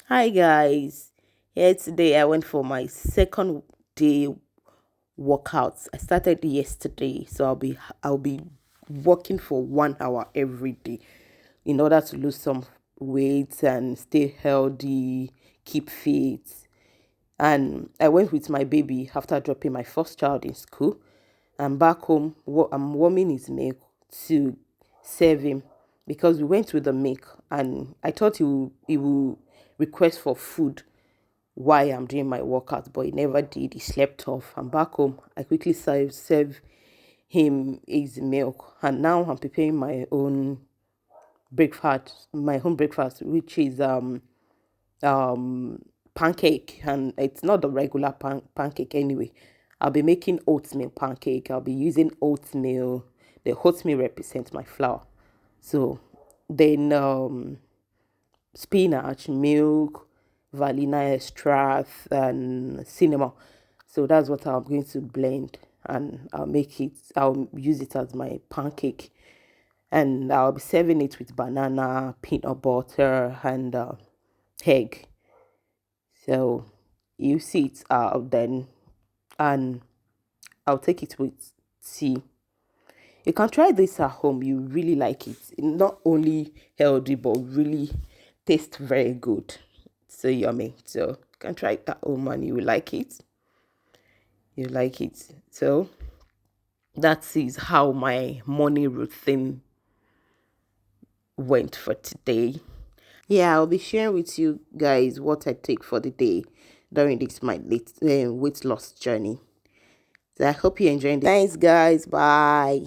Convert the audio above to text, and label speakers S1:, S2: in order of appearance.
S1: Hi guys. Here today I went for my second day workouts. I started yesterday, so I'll be working for 1 hour every day in order to lose some weight and stay healthy, keep fit. And I went with my baby after dropping my first child in school. I'm back home. I'm warming his milk to serve him because we went with the milk, and I thought he will request for food while I'm doing my workout, but he never did. He slept off. I'm back home. I quickly serve him his milk, and now I'm preparing my own breakfast, which is um pancake, and it's not the regular pancake anyway. I'll be making oatmeal pancake. I'll be using oatmeal. The oatmeal represents my flour. So then spinach, milk, vanilla extract, and cinnamon. So that's what I'm going to blend, and I'll use it as my pancake. And I'll be serving it with banana, peanut butter, and egg. So you see it out then, and I'll take it with tea. You can try this at home. You really like it. Not only healthy, but really tastes very good. So yummy. So you can try it at home and you will like it. You like it. So that is how my morning routine went for today. Yeah, I'll be sharing with you guys what I take for the day during this my weight loss journey. So I hope you enjoyed it. Thanks, guys. Bye.